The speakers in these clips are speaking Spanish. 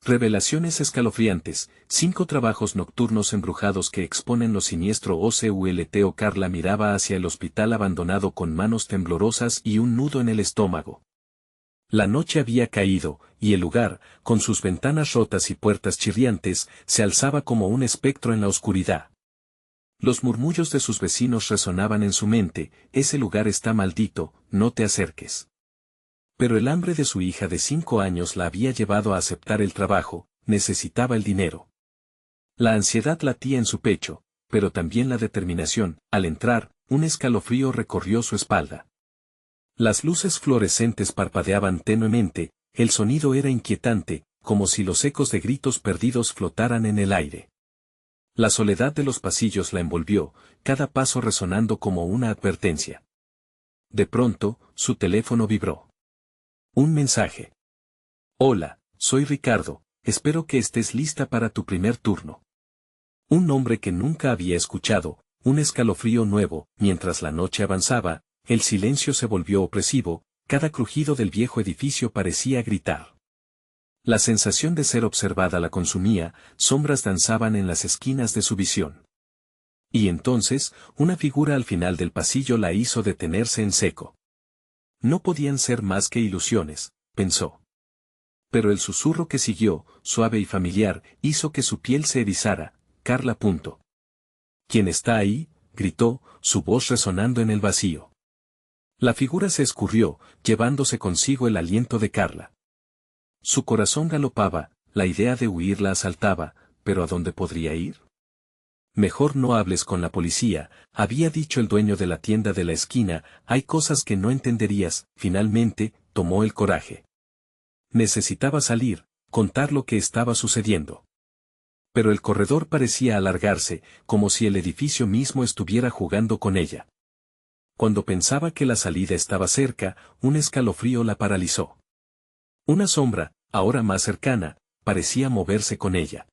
Revelaciones escalofriantes, 5 trabajos nocturnos embrujados que exponen lo siniestro OCULTO. Carla miraba hacia el hospital abandonado con manos temblorosas y un nudo en el estómago. La noche había caído, y el lugar, con sus ventanas rotas y puertas chirriantes, se alzaba como un espectro en la oscuridad. Los murmullos de sus vecinos resonaban en su mente: ese lugar está maldito, no te acerques. Pero el hambre de su hija de 5 años la había llevado a aceptar el trabajo, necesitaba el dinero. La ansiedad latía en su pecho, pero también la determinación. Al entrar, un escalofrío recorrió su espalda. Las luces fluorescentes parpadeaban tenuemente, el sonido era inquietante, como si los ecos de gritos perdidos flotaran en el aire. La soledad de los pasillos la envolvió, cada paso resonando como una advertencia. De pronto, su teléfono vibró. Un mensaje. Hola, soy Ricardo, espero que estés lista para tu primer turno. Un nombre que nunca había escuchado, un escalofrío nuevo. Mientras la noche avanzaba, el silencio se volvió opresivo, cada crujido del viejo edificio parecía gritar. La sensación de ser observada la consumía, sombras danzaban en las esquinas de su visión. Y entonces, una figura al final del pasillo la hizo detenerse en seco. No podían ser más que ilusiones, pensó. Pero el susurro que siguió, suave y familiar, hizo que su piel se erizara. Carla. ¿Quién está ahí?, gritó, su voz resonando en el vacío. La figura se escurrió, llevándose consigo el aliento de Carla. Su corazón galopaba, la idea de huir la asaltaba, pero ¿a dónde podría ir? Mejor no hables con la policía, había dicho el dueño de la tienda de la esquina, hay cosas que no entenderías. Finalmente, tomó el coraje. Necesitaba salir, contar lo que estaba sucediendo. Pero el corredor parecía alargarse, como si el edificio mismo estuviera jugando con ella. Cuando pensaba que la salida estaba cerca, un escalofrío la paralizó. Una sombra, ahora más cercana, parecía moverse con ella.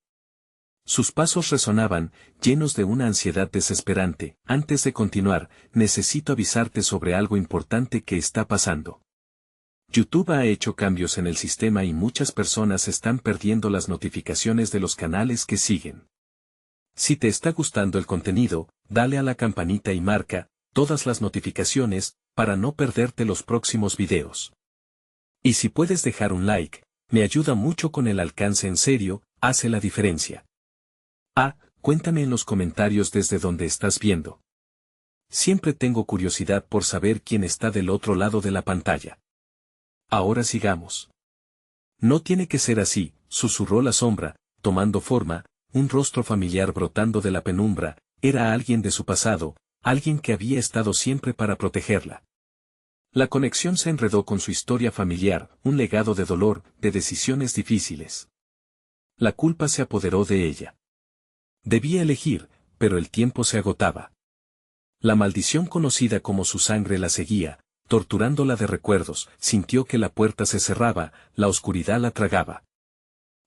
Sus pasos resonaban, llenos de una ansiedad desesperante. Antes de continuar, necesito avisarte sobre algo importante que está pasando. YouTube ha hecho cambios en el sistema y muchas personas están perdiendo las notificaciones de los canales que siguen. Si te está gustando el contenido, dale a la campanita y marca todas las notificaciones para no perderte los próximos videos. Y si puedes dejar un like, me ayuda mucho con el alcance. En serio, hace la diferencia. Cuéntame en los comentarios desde donde estás viendo. Siempre tengo curiosidad por saber quién está del otro lado de la pantalla. Ahora sigamos. No tiene que ser así, susurró la sombra, tomando forma, un rostro familiar brotando de la penumbra. Era alguien de su pasado, alguien que había estado siempre para protegerla. La conexión se enredó con su historia familiar, un legado de dolor, de decisiones difíciles. La culpa se apoderó de ella. Debía elegir, pero el tiempo se agotaba. La maldición conocida como su sangre la seguía, torturándola de recuerdos. Sintió que la puerta se cerraba, la oscuridad la tragaba.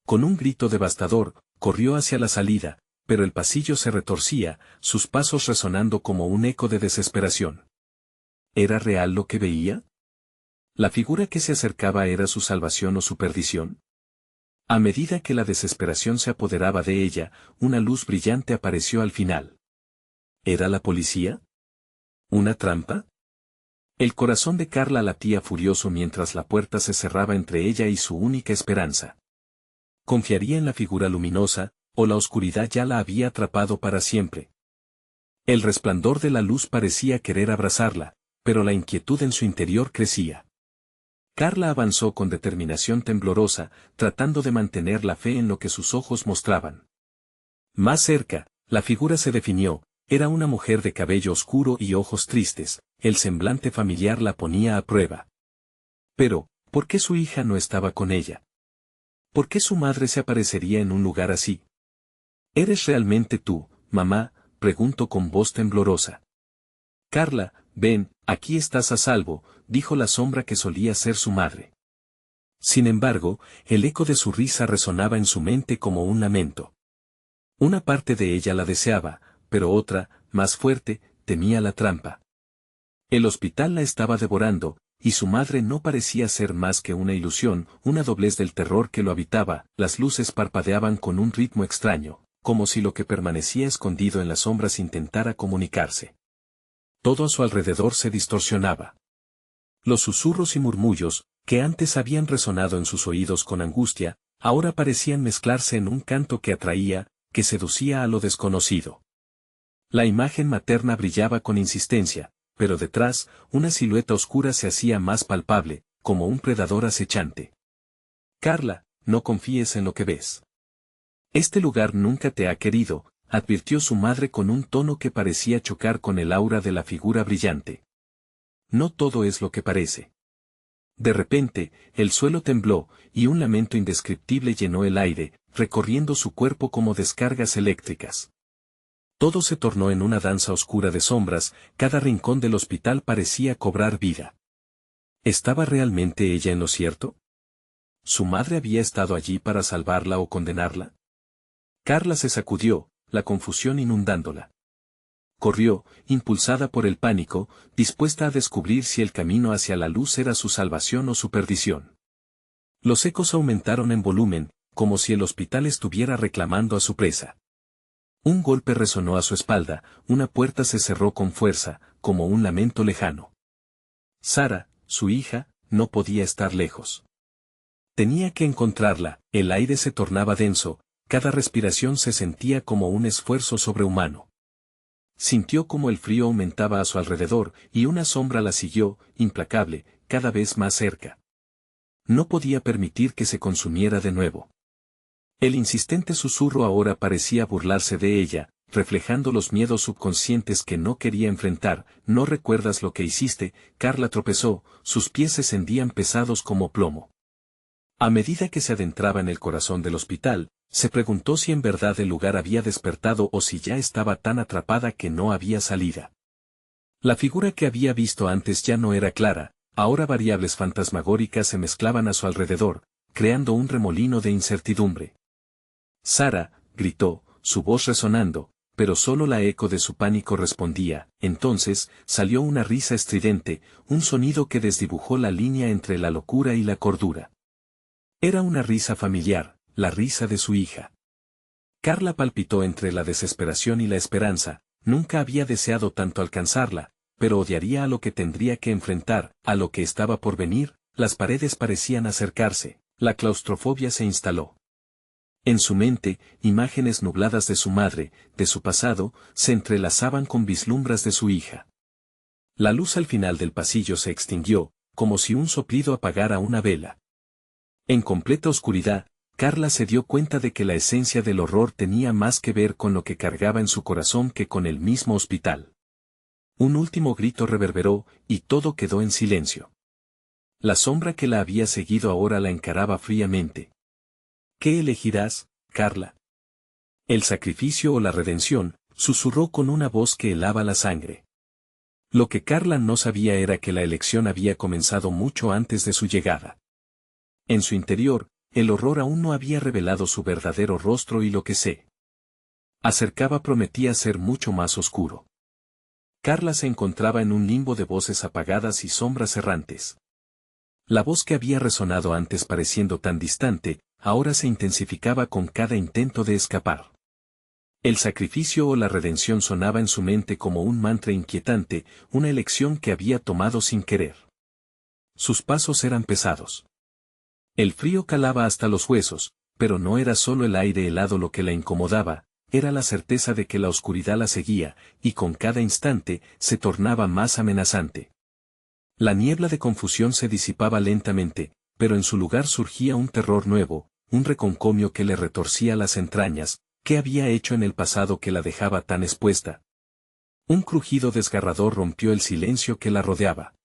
Con un grito devastador, corrió hacia la salida, pero el pasillo se retorcía, sus pasos resonando como un eco de desesperación. ¿Era real lo que veía? ¿La figura que se acercaba era su salvación o su perdición? A medida que la desesperación se apoderaba de ella, una luz brillante apareció al final. ¿Era la policía? ¿Una trampa? El corazón de Carla latía furioso mientras la puerta se cerraba entre ella y su única esperanza. ¿Confiaría en la figura luminosa, o la oscuridad ya la había atrapado para siempre? El resplandor de la luz parecía querer abrazarla, pero la inquietud en su interior crecía. Carla avanzó con determinación temblorosa, tratando de mantener la fe en lo que sus ojos mostraban. Más cerca, la figura se definió, era una mujer de cabello oscuro y ojos tristes, el semblante familiar la ponía a prueba. Pero, ¿por qué su hija no estaba con ella? ¿Por qué su madre se aparecería en un lugar así? ¿Eres realmente tú, mamá?, preguntó con voz temblorosa. Carla, ven, aquí estás a salvo, dijo la sombra que solía ser su madre. Sin embargo, el eco de su risa resonaba en su mente como un lamento. Una parte de ella la deseaba, pero otra, más fuerte, temía la trampa. El hospital la estaba devorando, y su madre no parecía ser más que una ilusión, una doblez del terror que lo habitaba. Las luces parpadeaban con un ritmo extraño, como si lo que permanecía escondido en las sombras intentara comunicarse. Todo a su alrededor se distorsionaba. Los susurros y murmullos, que antes habían resonado en sus oídos con angustia, ahora parecían mezclarse en un canto que atraía, que seducía a lo desconocido. La imagen materna brillaba con insistencia, pero detrás, una silueta oscura se hacía más palpable, como un predador acechante. Carla, no confíes en lo que ves. Este lugar nunca te ha querido, advirtió su madre con un tono que parecía chocar con el aura de la figura brillante. No todo es lo que parece. De repente, el suelo tembló, y un lamento indescriptible llenó el aire, recorriendo su cuerpo como descargas eléctricas. Todo se tornó en una danza oscura de sombras, cada rincón del hospital parecía cobrar vida. ¿Estaba realmente ella en lo cierto? ¿Su madre había estado allí para salvarla o condenarla? Carla se sacudió, la confusión inundándola. Corrió, impulsada por el pánico, dispuesta a descubrir si el camino hacia la luz era su salvación o su perdición. Los ecos aumentaron en volumen, como si el hospital estuviera reclamando a su presa. Un golpe resonó a su espalda, una puerta se cerró con fuerza, como un lamento lejano. Sara, su hija, no podía estar lejos. Tenía que encontrarla, el aire se tornaba denso, cada respiración se sentía como un esfuerzo sobrehumano. Sintió como el frío aumentaba a su alrededor, y una sombra la siguió, implacable, cada vez más cerca. No podía permitir que se consumiera de nuevo. El insistente susurro ahora parecía burlarse de ella, reflejando los miedos subconscientes que no quería enfrentar. ¿No recuerdas lo que hiciste? Carla tropezó, sus pies se sentían pesados como plomo. A medida que se adentraba en el corazón del hospital, se preguntó si en verdad el lugar había despertado o si ya estaba tan atrapada que no había salida. La figura que había visto antes ya no era clara, ahora variables fantasmagóricas se mezclaban a su alrededor, creando un remolino de incertidumbre. Sara, gritó, su voz resonando, pero solo la eco de su pánico respondía. Entonces, salió una risa estridente, un sonido que desdibujó la línea entre la locura y la cordura. Era una risa familiar, la risa de su hija. Carla palpitó entre la desesperación y la esperanza, nunca había deseado tanto alcanzarla, pero odiaría a lo que tendría que enfrentar, a lo que estaba por venir. Las paredes parecían acercarse, la claustrofobia se instaló. En su mente, imágenes nubladas de su madre, de su pasado, se entrelazaban con vislumbres de su hija. La luz al final del pasillo se extinguió, como si un soplido apagara una vela. En completa oscuridad, Carla se dio cuenta de que la esencia del horror tenía más que ver con lo que cargaba en su corazón que con el mismo hospital. Un último grito reverberó, y todo quedó en silencio. La sombra que la había seguido ahora la encaraba fríamente. ¿Qué elegirás, Carla? ¿El sacrificio o la redención?, susurró con una voz que helaba la sangre. Lo que Carla no sabía era que la elección había comenzado mucho antes de su llegada. En su interior, el horror aún no había revelado su verdadero rostro y lo que se acercaba prometía ser mucho más oscuro. Carla se encontraba en un limbo de voces apagadas y sombras errantes. La voz que había resonado antes pareciendo tan distante, ahora se intensificaba con cada intento de escapar. El sacrificio o la redención sonaba en su mente como un mantra inquietante, una elección que había tomado sin querer. Sus pasos eran pesados. El frío calaba hasta los huesos, pero no era solo el aire helado lo que la incomodaba, era la certeza de que la oscuridad la seguía, y con cada instante se tornaba más amenazante. La niebla de confusión se disipaba lentamente, pero en su lugar surgía un terror nuevo, un reconcomio que le retorcía las entrañas. ¿Qué había hecho en el pasado que la dejaba tan expuesta? Un crujido desgarrador rompió el silencio que la rodeaba.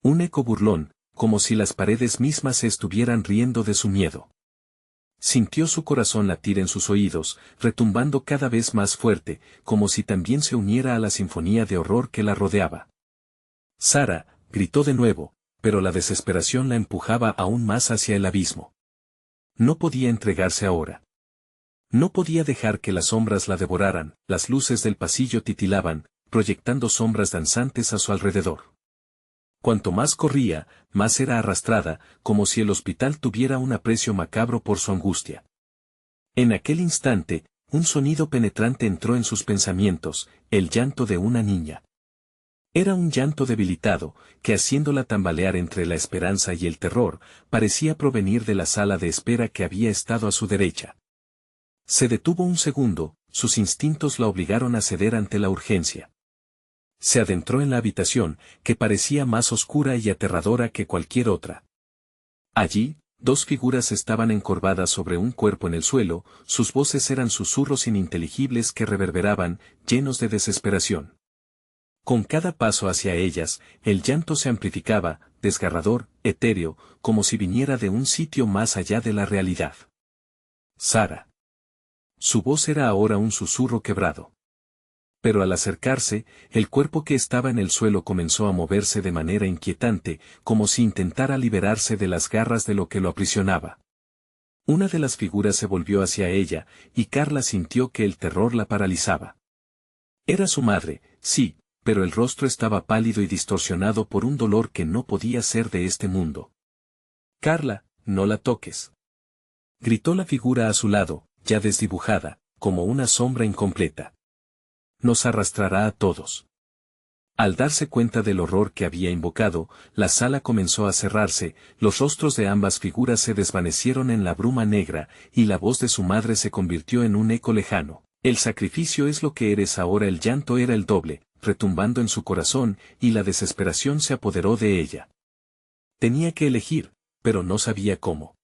Un eco burlón, como si las paredes mismas se estuvieran riendo de su miedo. Sintió su corazón latir en sus oídos, retumbando cada vez más fuerte, como si también se uniera a la sinfonía de horror que la rodeaba. Sara, gritó de nuevo, pero la desesperación la empujaba aún más hacia el abismo. No podía entregarse ahora. No podía dejar que las sombras la devoraran. Las luces del pasillo titilaban, proyectando sombras danzantes a su alrededor. Cuanto más corría, más era arrastrada, como si el hospital tuviera un aprecio macabro por su angustia. En aquel instante, un sonido penetrante entró en sus pensamientos, el llanto de una niña. Era un llanto debilitado, que haciéndola tambalear entre la esperanza y el terror, parecía provenir de la sala de espera que había estado a su derecha. Se detuvo un segundo, sus instintos la obligaron a ceder ante la urgencia. Se adentró en la habitación, que parecía más oscura y aterradora que cualquier otra. Allí, dos figuras estaban encorvadas sobre un cuerpo en el suelo, sus voces eran susurros ininteligibles que reverberaban, llenos de desesperación. Con cada paso hacia ellas, el llanto se amplificaba, desgarrador, etéreo, como si viniera de un sitio más allá de la realidad. Sara. Su voz era ahora un susurro quebrado. Pero al acercarse, el cuerpo que estaba en el suelo comenzó a moverse de manera inquietante, como si intentara liberarse de las garras de lo que lo aprisionaba. Una de las figuras se volvió hacia ella, y Carla sintió que el terror la paralizaba. Era su madre, sí, pero el rostro estaba pálido y distorsionado por un dolor que no podía ser de este mundo. «Carla, no la toques», gritó la figura a su lado, ya desdibujada, como una sombra incompleta. «Nos arrastrará a todos». Al darse cuenta del horror que había invocado, la sala comenzó a cerrarse, los rostros de ambas figuras se desvanecieron en la bruma negra, y la voz de su madre se convirtió en un eco lejano. «El sacrificio es lo que eres ahora». El llanto era el doble, retumbando en su corazón, y la desesperación se apoderó de ella. Tenía que elegir, pero no sabía cómo.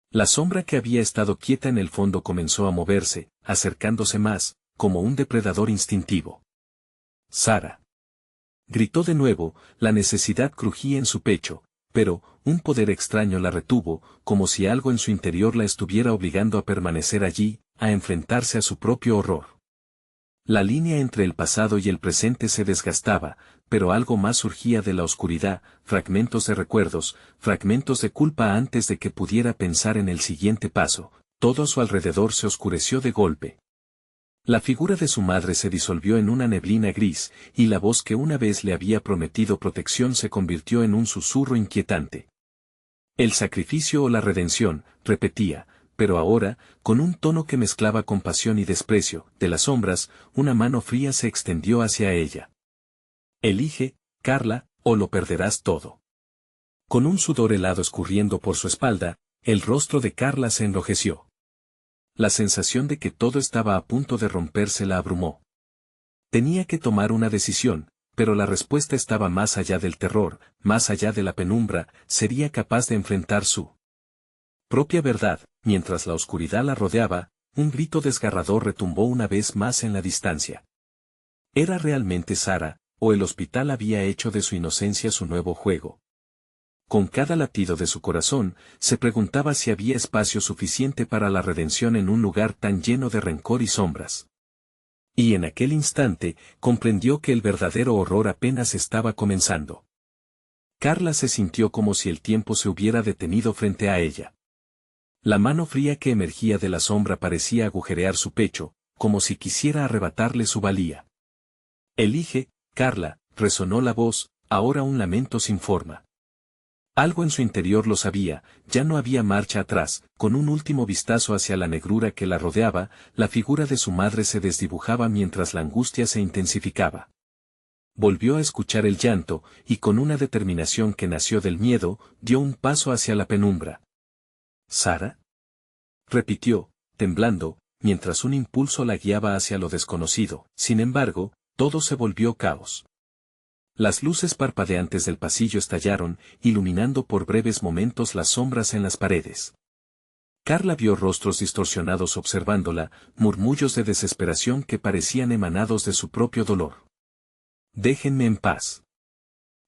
La sombra que había estado quieta en el fondo comenzó a moverse, acercándose más, como un depredador instintivo. «Sara», gritó de nuevo, la necesidad crujía en su pecho, pero un poder extraño la retuvo, como si algo en su interior la estuviera obligando a permanecer allí, a enfrentarse a su propio horror. La línea entre el pasado y el presente se desgastaba, pero algo más surgía de la oscuridad, fragmentos de recuerdos, fragmentos de culpa antes de que pudiera pensar en el siguiente paso. Todo a su alrededor se oscureció de golpe. La figura de su madre se disolvió en una neblina gris, y la voz que una vez le había prometido protección se convirtió en un susurro inquietante. «El sacrificio o la redención», repetía, pero ahora, con un tono que mezclaba compasión y desprecio. De las sombras, una mano fría se extendió hacia ella. «Elige, Carla, o lo perderás todo». Con un sudor helado escurriendo por su espalda, el rostro de Carla se enrojeció. La sensación de que todo estaba a punto de romperse la abrumó. Tenía que tomar una decisión, pero la respuesta estaba más allá del terror, más allá de la penumbra. Sería capaz de enfrentar su propia verdad. Mientras la oscuridad la rodeaba, un grito desgarrador retumbó una vez más en la distancia. ¿Era realmente Sara, o el hospital había hecho de su inocencia su nuevo juego? Con cada latido de su corazón, se preguntaba si había espacio suficiente para la redención en un lugar tan lleno de rencor y sombras. Y en aquel instante, comprendió que el verdadero horror apenas estaba comenzando. Carla se sintió como si el tiempo se hubiera detenido frente a ella. La mano fría que emergía de la sombra parecía agujerear su pecho, como si quisiera arrebatarle su valía. «Elige, Carla», resonó la voz, ahora un lamento sin forma. Algo en su interior lo sabía, ya no había marcha atrás. Con un último vistazo hacia la negrura que la rodeaba, la figura de su madre se desdibujaba mientras la angustia se intensificaba. Volvió a escuchar el llanto, y con una determinación que nació del miedo, dio un paso hacia la penumbra. «¿Sara?», repitió, temblando, mientras un impulso la guiaba hacia lo desconocido. Sin embargo, todo se volvió caos. Las luces parpadeantes del pasillo estallaron, iluminando por breves momentos las sombras en las paredes. Carla vio rostros distorsionados observándola, murmullos de desesperación que parecían emanados de su propio dolor. «Déjenme en paz»,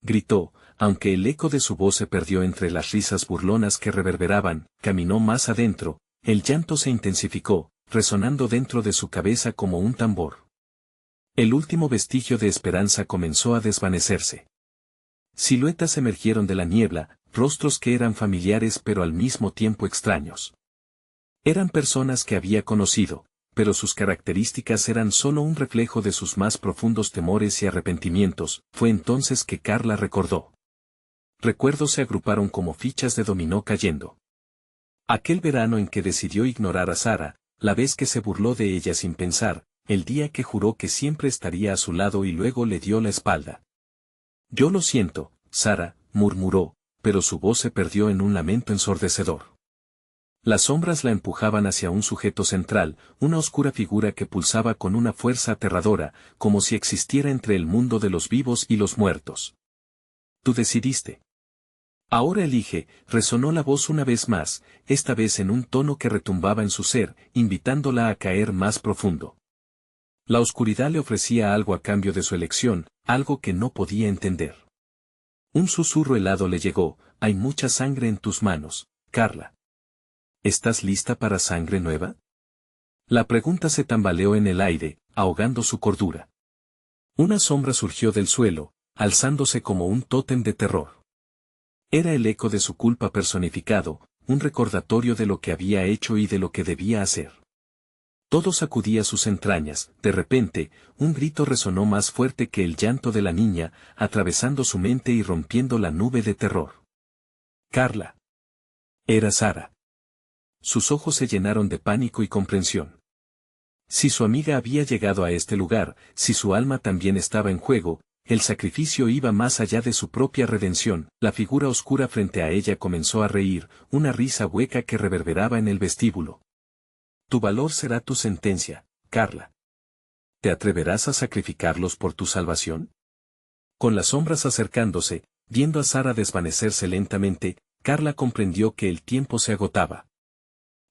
gritó, aunque el eco de su voz se perdió entre las risas burlonas que reverberaban. Caminó más adentro, el llanto se intensificó, resonando dentro de su cabeza como un tambor. El último vestigio de esperanza comenzó a desvanecerse. Siluetas emergieron de la niebla, rostros que eran familiares pero al mismo tiempo extraños. Eran personas que había conocido, pero sus características eran solo un reflejo de sus más profundos temores y arrepentimientos. Fue entonces que Carla recordó. Recuerdos se agruparon como fichas de dominó cayendo. Aquel verano en que decidió ignorar a Sara, la vez que se burló de ella sin pensar, el día que juró que siempre estaría a su lado y luego le dio la espalda. Yo lo siento, Sara, murmuró, pero su voz se perdió en un lamento ensordecedor. Las sombras la empujaban hacia un sujeto central, una oscura figura que pulsaba con una fuerza aterradora, como si existiera entre el mundo de los vivos y los muertos. Tú decidiste. Ahora elige, resonó la voz una vez más, esta vez en un tono que retumbaba en su ser, invitándola a caer más profundo. La oscuridad le ofrecía algo a cambio de su elección, algo que no podía entender. Un susurro helado le llegó, hay mucha sangre en tus manos, Carla. ¿Estás lista para sangre nueva? La pregunta se tambaleó en el aire, ahogando su cordura. Una sombra surgió del suelo, alzándose como un tótem de terror. Era el eco de su culpa personificado, un recordatorio de lo que había hecho y de lo que debía hacer. Todo sacudía sus entrañas, de repente, un grito resonó más fuerte que el llanto de la niña, atravesando su mente y rompiendo la nube de terror. Carla. Era Sara. Sus ojos se llenaron de pánico y comprensión. Si su amiga había llegado a este lugar, si su alma también estaba en juego, el sacrificio iba más allá de su propia redención. La figura oscura frente a ella comenzó a reír, una risa hueca que reverberaba en el vestíbulo. Tu valor será tu sentencia, Carla. ¿Te atreverás a sacrificarlos por tu salvación? Con las sombras acercándose, viendo a Sara desvanecerse lentamente, Carla comprendió que el tiempo se agotaba.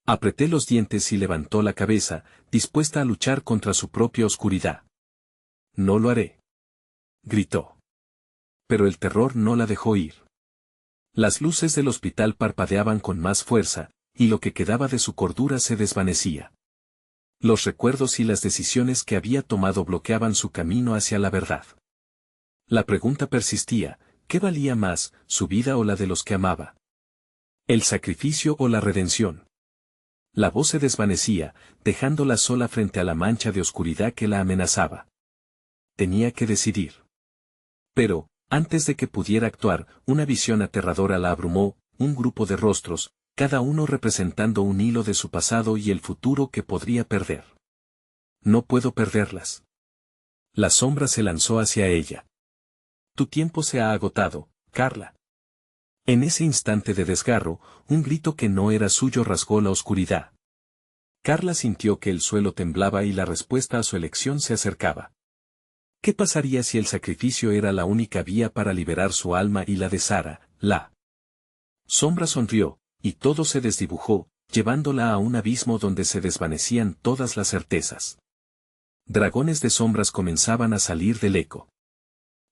Apreté los dientes y levantó la cabeza, dispuesta a luchar contra su propia oscuridad. No lo haré. Gritó. Pero el terror no la dejó ir. Las luces del hospital parpadeaban con más fuerza, y lo que quedaba de su cordura se desvanecía. Los recuerdos y las decisiones que había tomado bloqueaban su camino hacia la verdad. La pregunta persistía, ¿qué valía más, su vida o la de los que amaba? ¿El sacrificio o la redención? La voz se desvanecía, dejándola sola frente a la mancha de oscuridad que la amenazaba. Tenía que decidir. Pero, antes de que pudiera actuar, una visión aterradora la abrumó, un grupo de rostros, cada uno representando un hilo de su pasado y el futuro que podría perder. No puedo perderlas. La sombra se lanzó hacia ella. Tu tiempo se ha agotado, Carla. En ese instante de desgarro, un grito que no era suyo rasgó la oscuridad. Carla sintió que el suelo temblaba y la respuesta a su elección se acercaba. ¿Qué pasaría si el sacrificio era la única vía para liberar su alma y la de Sara? La sombra sonrió, y todo se desdibujó, llevándola a un abismo donde se desvanecían todas las certezas. Dragones de sombras comenzaban a salir del eco.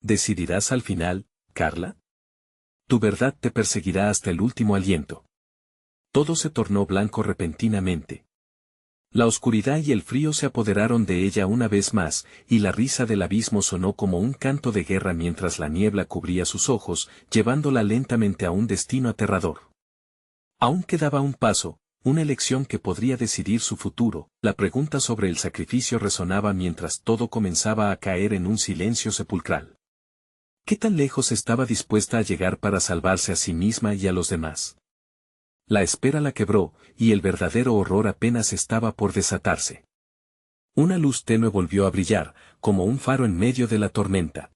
¿Decidirás al final, Carla? Tu verdad te perseguirá hasta el último aliento. Todo se tornó blanco repentinamente. La oscuridad y el frío se apoderaron de ella una vez más, y la risa del abismo sonó como un canto de guerra mientras la niebla cubría sus ojos, llevándola lentamente a un destino aterrador. Aún quedaba un paso, una elección que podría decidir su futuro. La pregunta sobre el sacrificio resonaba mientras todo comenzaba a caer en un silencio sepulcral. ¿Qué tan lejos estaba dispuesta a llegar para salvarse a sí misma y a los demás? La espera la quebró, y el verdadero horror apenas estaba por desatarse. Una luz tenue volvió a brillar, como un faro en medio de la tormenta.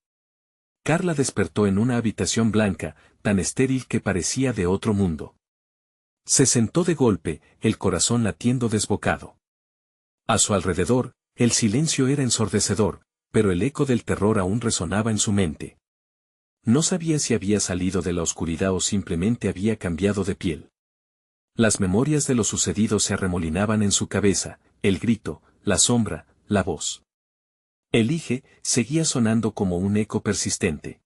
Carla despertó en una habitación blanca, tan estéril que parecía de otro mundo. Se sentó de golpe, el corazón latiendo desbocado. A su alrededor, el silencio era ensordecedor, pero el eco del terror aún resonaba en su mente. No sabía si había salido de la oscuridad o simplemente había cambiado de piel. Las memorias de lo sucedido se arremolinaban en su cabeza, el grito, la sombra, la voz. Elige, seguía sonando como un eco persistente.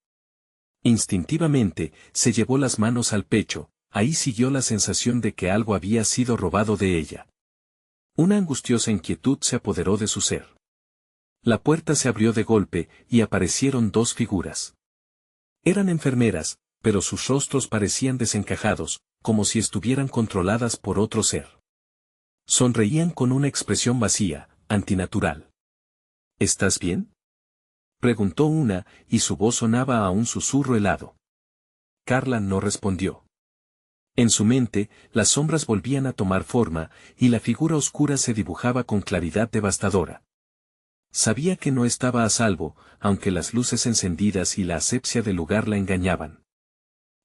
Instintivamente, se llevó las manos al pecho, ahí siguió la sensación de que algo había sido robado de ella. Una angustiosa inquietud se apoderó de su ser. La puerta se abrió de golpe, y aparecieron dos figuras. Eran enfermeras, pero sus rostros parecían desencajados, como si estuvieran controladas por otro ser. Sonreían con una expresión vacía, antinatural. ¿Estás bien?, preguntó una, y su voz sonaba a un susurro helado. Carla no respondió. En su mente, las sombras volvían a tomar forma, y la figura oscura se dibujaba con claridad devastadora. Sabía que no estaba a salvo, aunque las luces encendidas y la asepsia del lugar la engañaban.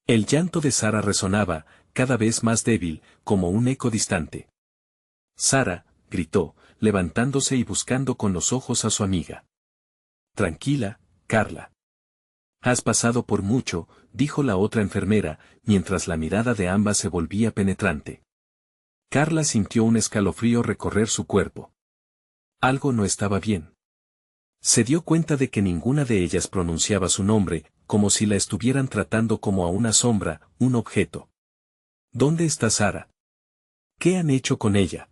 El llanto de Sara resonaba, cada vez más débil, como un eco distante. «Sara», gritó, levantándose y buscando con los ojos a su amiga. «Tranquila, Carla. Has pasado por mucho», dijo la otra enfermera, mientras la mirada de ambas se volvía penetrante. Carla sintió un escalofrío recorrer su cuerpo. Algo no estaba bien. Se dio cuenta de que ninguna de ellas pronunciaba su nombre, como si la estuvieran tratando como a una sombra, un objeto. «¿Dónde está Sara? ¿Qué han hecho con ella?».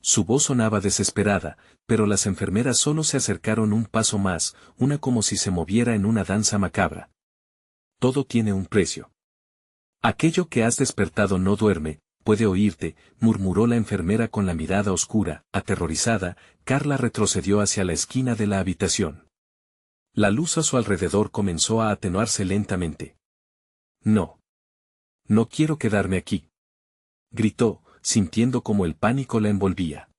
Su voz sonaba desesperada, pero las enfermeras solo se acercaron un paso más, una como si se moviera en una danza macabra. «Todo tiene un precio. Aquello que has despertado no duerme, puede oírte», murmuró la enfermera con la mirada oscura. Aterrorizada, Carla retrocedió hacia la esquina de la habitación. La luz a su alrededor comenzó a atenuarse lentamente. «No. No quiero quedarme aquí», gritó, sintiendo como el pánico la envolvía.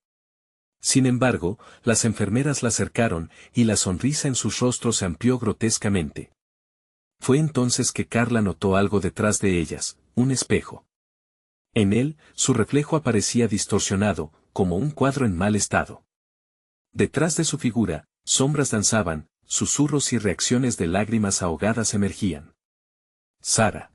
Sin embargo, las enfermeras la acercaron, y la sonrisa en sus rostros se amplió grotescamente. Fue entonces que Carla notó algo detrás de ellas, un espejo. En él, su reflejo aparecía distorsionado, como un cuadro en mal estado. Detrás de su figura, sombras danzaban, susurros y reacciones de lágrimas ahogadas emergían. «Sara»,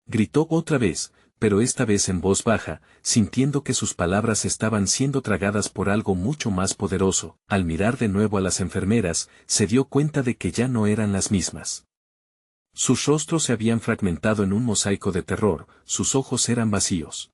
gritó otra vez, pero esta vez en voz baja, sintiendo que sus palabras estaban siendo tragadas por algo mucho más poderoso. Al mirar de nuevo a las enfermeras, se dio cuenta de que ya no eran las mismas. Sus rostros se habían fragmentado en un mosaico de terror, sus ojos eran vacíos.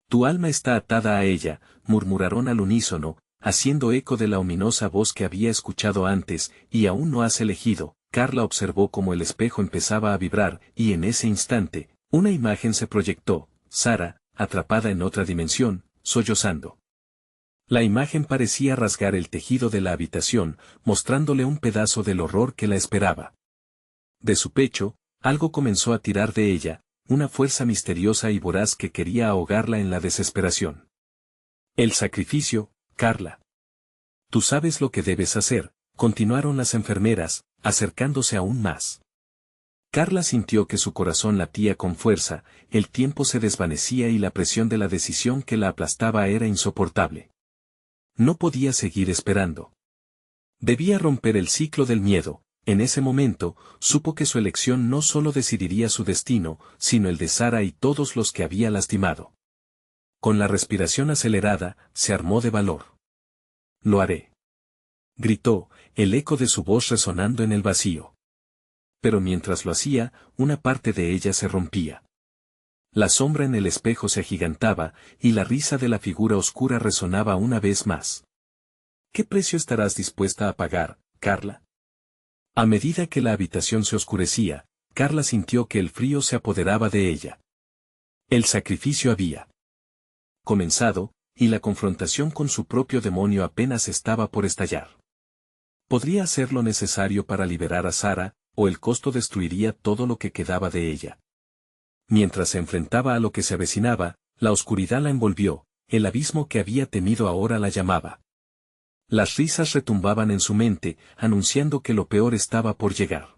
«Tu alma está atada a ella», murmuraron al unísono, haciendo eco de la ominosa voz que había escuchado antes. «Y aún no has elegido». Carla observó cómo el espejo empezaba a vibrar, y en ese instante, una imagen se proyectó: Sara, atrapada en otra dimensión, sollozando. La imagen parecía rasgar el tejido de la habitación, mostrándole un pedazo del horror que la esperaba. De su pecho, algo comenzó a tirar de ella, una fuerza misteriosa y voraz que quería ahogarla en la desesperación. «El sacrificio, Carla. Tú sabes lo que debes hacer», continuaron las enfermeras, acercándose aún más. Carla sintió que su corazón latía con fuerza, el tiempo se desvanecía y la presión de la decisión que la aplastaba era insoportable. No podía seguir esperando. Debía romper el ciclo del miedo. En ese momento, supo que su elección no solo decidiría su destino, sino el de Sara y todos los que había lastimado. Con la respiración acelerada, se armó de valor. «Lo haré», gritó, el eco de su voz resonando en el vacío. Pero mientras lo hacía, una parte de ella se rompía. La sombra en el espejo se agigantaba, y la risa de la figura oscura resonaba una vez más. «¿Qué precio estarás dispuesta a pagar, Carla?». A medida que la habitación se oscurecía, Carla sintió que el frío se apoderaba de ella. El sacrificio había comenzado, y la confrontación con su propio demonio apenas estaba por estallar. Podría hacer lo necesario para liberar a Sara, o el costo destruiría todo lo que quedaba de ella. Mientras se enfrentaba a lo que se avecinaba, la oscuridad la envolvió, el abismo que había temido ahora la llamaba. Las risas retumbaban en su mente, anunciando que lo peor estaba por llegar.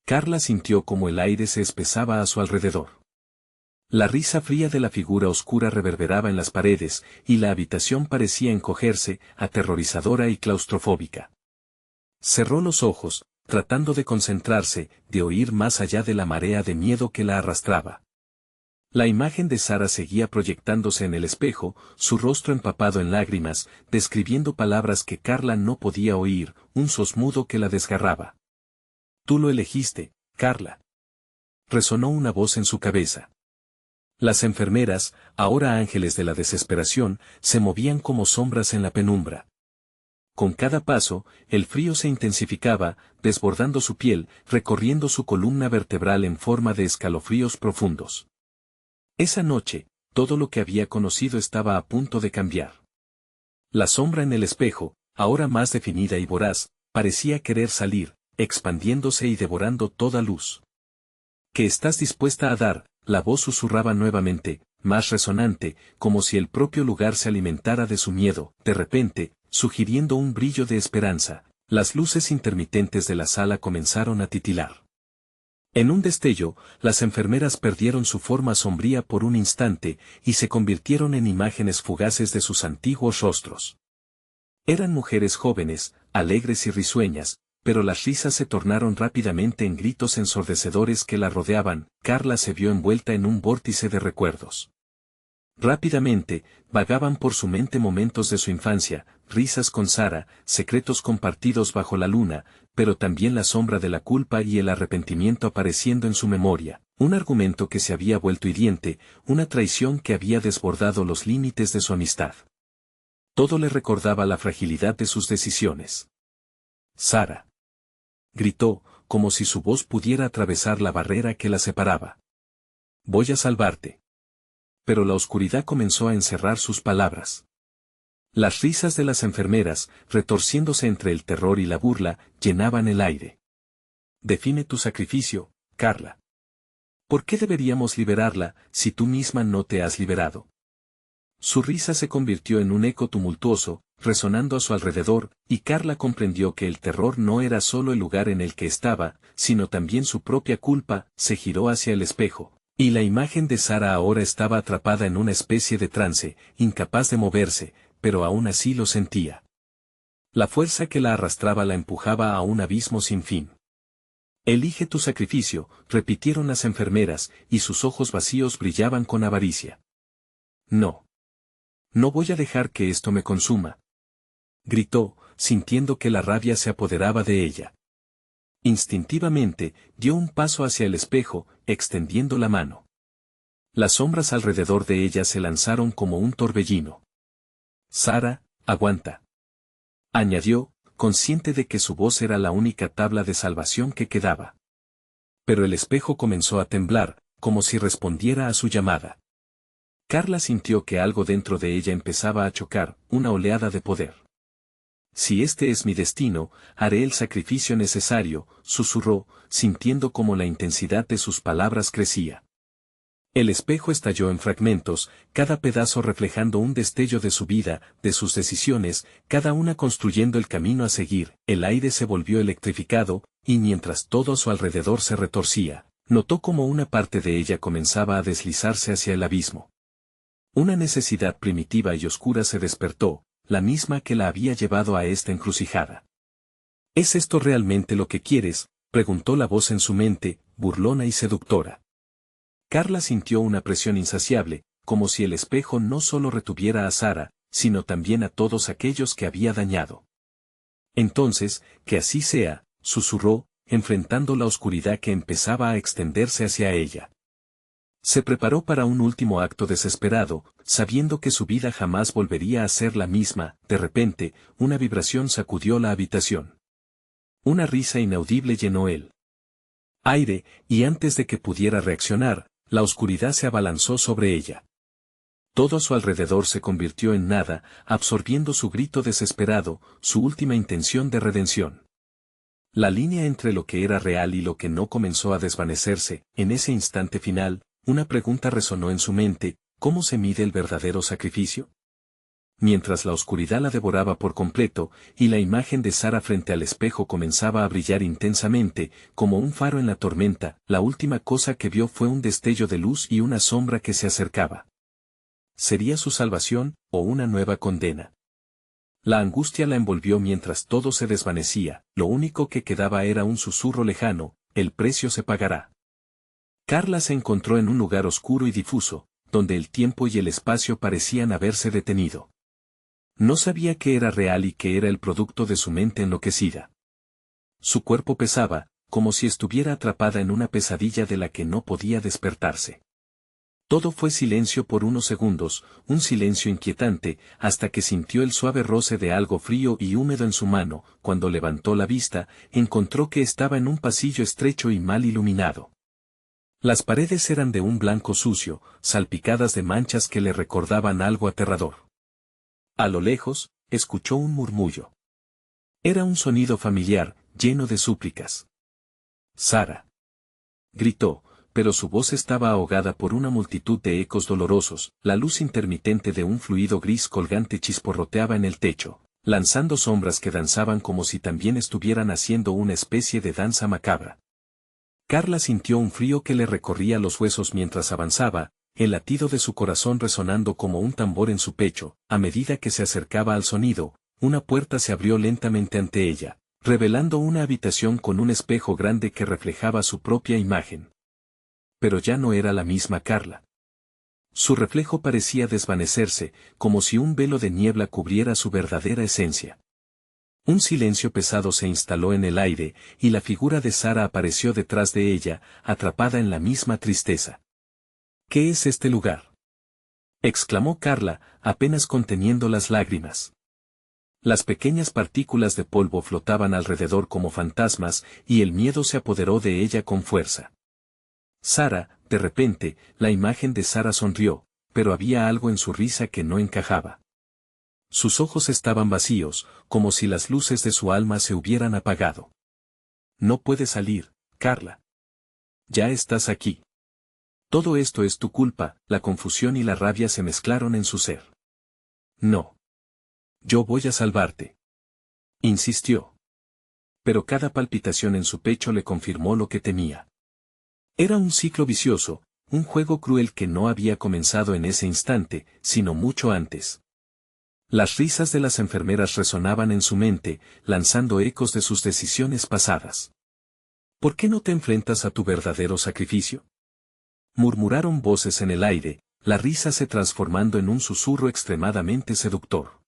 Carla sintió como el aire se espesaba a su alrededor. La risa fría de la figura oscura reverberaba en las paredes, y la habitación parecía encogerse, aterrorizadora y claustrofóbica. Cerró los ojos, tratando de concentrarse, de oír más allá de la marea de miedo que la arrastraba. La imagen de Sara seguía proyectándose en el espejo, su rostro empapado en lágrimas, describiendo palabras que Carla no podía oír, un sosmudo que la desgarraba. «Tú lo elegiste, Carla». Resonó una voz en su cabeza. Las enfermeras, ahora ángeles de la desesperación, se movían como sombras en la penumbra. Con cada paso, el frío se intensificaba, desbordando su piel, recorriendo su columna vertebral en forma de escalofríos profundos. Esa noche, todo lo que había conocido estaba a punto de cambiar. La sombra en el espejo, ahora más definida y voraz, parecía querer salir, expandiéndose y devorando toda luz. ¿Qué estás dispuesta a dar? La voz susurraba nuevamente, más resonante, como si el propio lugar se alimentara de su miedo, de repente, sugiriendo un brillo de esperanza. Las luces intermitentes de la sala comenzaron a titilar. En un destello, las enfermeras perdieron su forma sombría por un instante y se convirtieron en imágenes fugaces de sus antiguos rostros. Eran mujeres jóvenes, alegres y risueñas, pero las risas se tornaron rápidamente en gritos ensordecedores que la rodeaban. Carla se vio envuelta en un vórtice de recuerdos. Rápidamente, vagaban por su mente momentos de su infancia, risas con Sara, secretos compartidos bajo la luna, pero también la sombra de la culpa y el arrepentimiento apareciendo en su memoria, un argumento que se había vuelto hiriente, una traición que había desbordado los límites de su amistad. Todo le recordaba la fragilidad de sus decisiones. Sara. Gritó, como si su voz pudiera atravesar la barrera que la separaba. Voy a salvarte. Pero la oscuridad comenzó a encerrar sus palabras. Las risas de las enfermeras, retorciéndose entre el terror y la burla, llenaban el aire. Define tu sacrificio, Carla. ¿Por qué deberíamos liberarla, si tú misma no te has liberado? Su risa se convirtió en un eco tumultuoso, resonando a su alrededor, y Carla comprendió que el terror no era solo el lugar en el que estaba, sino también su propia culpa. Se giró hacia el espejo. Y la imagen de Sara ahora estaba atrapada en una especie de trance, incapaz de moverse, pero aún así lo sentía. La fuerza que la arrastraba la empujaba a un abismo sin fin. Elige tu sacrificio, repitieron las enfermeras, y sus ojos vacíos brillaban con avaricia. No. No voy a dejar que esto me consuma. Gritó, sintiendo que la rabia se apoderaba de ella. Instintivamente, dio un paso hacia el espejo, extendiendo la mano. Las sombras alrededor de ella se lanzaron como un torbellino. Sara, aguanta. Añadió, consciente de que su voz era la única tabla de salvación que quedaba. Pero el espejo comenzó a temblar, como si respondiera a su llamada. Carla sintió que algo dentro de ella empezaba a chocar, una oleada de poder. Si este es mi destino, haré el sacrificio necesario, susurró, sintiendo cómo la intensidad de sus palabras crecía. El espejo estalló en fragmentos, cada pedazo reflejando un destello de su vida, de sus decisiones, cada una construyendo el camino a seguir. El aire se volvió electrificado, y mientras todo a su alrededor se retorcía, notó cómo una parte de ella comenzaba a deslizarse hacia el abismo. Una necesidad primitiva y oscura se despertó, la misma que la había llevado a esta encrucijada. ¿Es esto realmente lo que quieres?, preguntó la voz en su mente, burlona y seductora. Carla sintió una presión insaciable, como si el espejo no solo retuviera a Sara, sino también a todos aquellos que había dañado. Entonces, que así sea, susurró, enfrentando la oscuridad que empezaba a extenderse hacia ella. Se preparó para un último acto desesperado, sabiendo que su vida jamás volvería a ser la misma. De repente, una vibración sacudió la habitación. Una risa inaudible llenó el aire, y antes de que pudiera reaccionar, la oscuridad se abalanzó sobre ella. Todo a su alrededor se convirtió en nada, absorbiendo su grito desesperado, su última intención de redención. La línea entre lo que era real y lo que no comenzó a desvanecerse. En ese instante final, una pregunta resonó en su mente: ¿cómo se mide el verdadero sacrificio? Mientras la oscuridad la devoraba por completo, y la imagen de Sara frente al espejo comenzaba a brillar intensamente, como un faro en la tormenta, la última cosa que vio fue un destello de luz y una sombra que se acercaba. ¿Sería su salvación, o una nueva condena? La angustia la envolvió mientras todo se desvanecía. Lo único que quedaba era un susurro lejano: el precio se pagará. Carla se encontró en un lugar oscuro y difuso, donde el tiempo y el espacio parecían haberse detenido. No sabía qué era real y qué era el producto de su mente enloquecida. Su cuerpo pesaba, como si estuviera atrapada en una pesadilla de la que no podía despertarse. Todo fue silencio por unos segundos, un silencio inquietante, hasta que sintió el suave roce de algo frío y húmedo en su mano. Cuando levantó la vista, encontró que estaba en un pasillo estrecho y mal iluminado. Las paredes eran de un blanco sucio, salpicadas de manchas que le recordaban algo aterrador. A lo lejos, escuchó un murmullo. Era un sonido familiar, lleno de súplicas. Sara. Gritó, pero su voz estaba ahogada por una multitud de ecos dolorosos. La luz intermitente de un fluido gris colgante chisporroteaba en el techo, lanzando sombras que danzaban como si también estuvieran haciendo una especie de danza macabra. Carla sintió un frío que le recorría los huesos mientras avanzaba, el latido de su corazón resonando como un tambor en su pecho. A medida que se acercaba al sonido, una puerta se abrió lentamente ante ella, revelando una habitación con un espejo grande que reflejaba su propia imagen. Pero ya no era la misma Carla. Su reflejo parecía desvanecerse, como si un velo de niebla cubriera su verdadera esencia. Un silencio pesado se instaló en el aire, y la figura de Sara apareció detrás de ella, atrapada en la misma tristeza. ¿Qué es este lugar?, exclamó Carla, apenas conteniendo las lágrimas. Las pequeñas partículas de polvo flotaban alrededor como fantasmas, y el miedo se apoderó de ella con fuerza. Sara, de repente, la imagen de Sara sonrió, pero había algo en su risa que no encajaba. Sus ojos estaban vacíos, como si las luces de su alma se hubieran apagado. No puedes salir, Carla. Ya estás aquí. Todo esto es tu culpa. La confusión y la rabia se mezclaron en su ser. No. Yo voy a salvarte, insistió. Pero cada palpitación en su pecho le confirmó lo que temía. Era un ciclo vicioso, un juego cruel que no había comenzado en ese instante, sino mucho antes. Las risas de las enfermeras resonaban en su mente, lanzando ecos de sus decisiones pasadas. ¿Por qué no te enfrentas a tu verdadero sacrificio?, murmuraron voces en el aire, la risa se transformando en un susurro extremadamente seductor.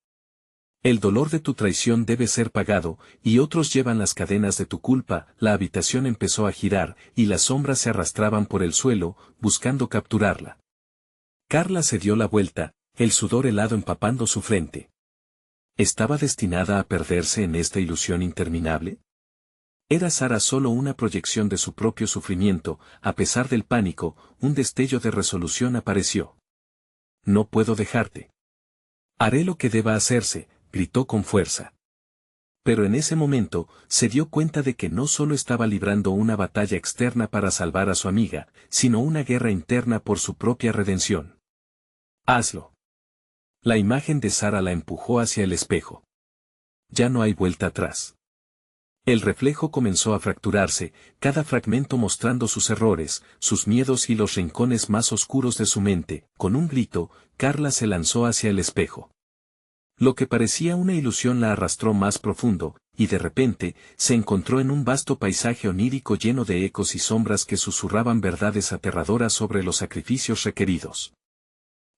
El dolor de tu traición debe ser pagado, y otros llevan las cadenas de tu culpa. La habitación empezó a girar, y las sombras se arrastraban por el suelo, buscando capturarla. Carla se dio la vuelta, el sudor helado empapando su frente. ¿Estaba destinada a perderse en esta ilusión interminable? ¿Era Sara solo una proyección de su propio sufrimiento? A pesar del pánico, un destello de resolución apareció. No puedo dejarte. Haré lo que deba hacerse, gritó con fuerza. Pero en ese momento, se dio cuenta de que no solo estaba librando una batalla externa para salvar a su amiga, sino una guerra interna por su propia redención. Hazlo. La imagen de Sara la empujó hacia el espejo. Ya no hay vuelta atrás. El reflejo comenzó a fracturarse, cada fragmento mostrando sus errores, sus miedos y los rincones más oscuros de su mente. Con un grito, Carla se lanzó hacia el espejo. Lo que parecía una ilusión la arrastró más profundo, y de repente, se encontró en un vasto paisaje onírico lleno de ecos y sombras que susurraban verdades aterradoras sobre los sacrificios requeridos.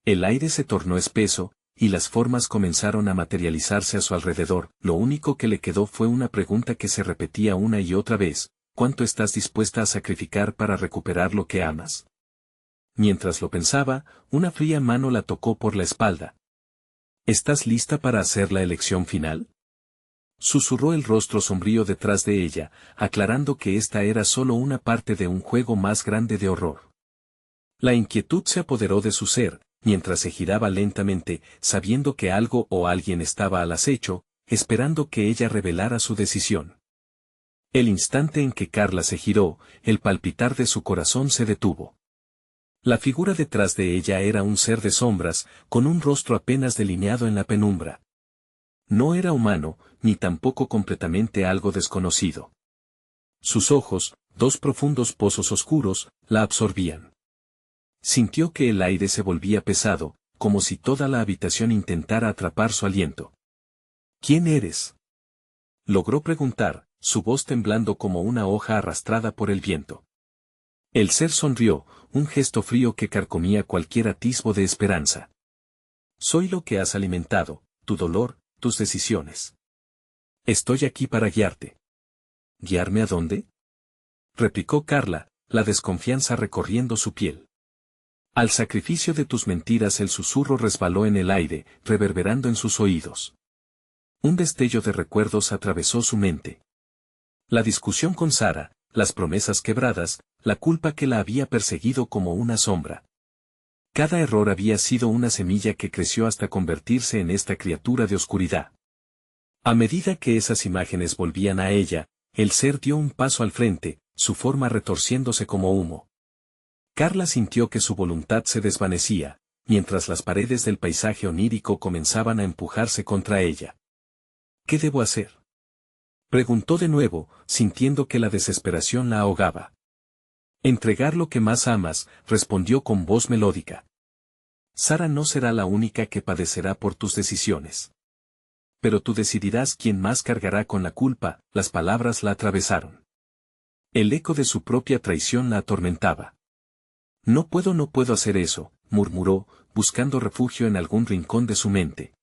El aire se tornó espeso, y las formas comenzaron a materializarse a su alrededor. Lo único que le quedó fue una pregunta que se repetía una y otra vez: ¿cuánto estás dispuesta a sacrificar para recuperar lo que amas? Mientras lo pensaba, una fría mano la tocó por la espalda. ¿Estás lista para hacer la elección final?, susurró el rostro sombrío detrás de ella, aclarando que esta era solo una parte de un juego más grande de horror. La inquietud se apoderó de su ser, mientras se giraba lentamente, sabiendo que algo o alguien estaba al acecho, esperando que ella revelara su decisión. El instante en que Carla se giró, el palpitar de su corazón se detuvo. La figura detrás de ella era un ser de sombras, con un rostro apenas delineado en la penumbra. No era humano, ni tampoco completamente algo desconocido. Sus ojos, dos profundos pozos oscuros, la absorbían. Sintió que el aire se volvía pesado, como si toda la habitación intentara atrapar su aliento. ¿Quién eres?, logró preguntar, su voz temblando como una hoja arrastrada por el viento. El ser sonrió, un gesto frío que carcomía cualquier atisbo de esperanza. Soy lo que has alimentado, tu dolor, tus decisiones. Estoy aquí para guiarte. ¿Guiarme a dónde?, replicó Carla, la desconfianza recorriendo su piel. Al sacrificio de tus mentiras. El susurro resbaló en el aire, reverberando en sus oídos. Un destello de recuerdos atravesó su mente. La discusión con Sara, las promesas quebradas, la culpa que la había perseguido como una sombra. Cada error había sido una semilla que creció hasta convertirse en esta criatura de oscuridad. A medida que esas imágenes volvían a ella, el ser dio un paso al frente, su forma retorciéndose como humo. Carla sintió que su voluntad se desvanecía, mientras las paredes del paisaje onírico comenzaban a empujarse contra ella. ¿Qué debo hacer?, preguntó de nuevo, sintiendo que la desesperación la ahogaba. Entregar lo que más amas, respondió con voz melódica. Sara no será la única que padecerá por tus decisiones. Pero tú decidirás quién más cargará con la culpa. Las palabras la atravesaron. El eco de su propia traición la atormentaba. No puedo hacer eso, murmuró, buscando refugio en algún rincón de su mente.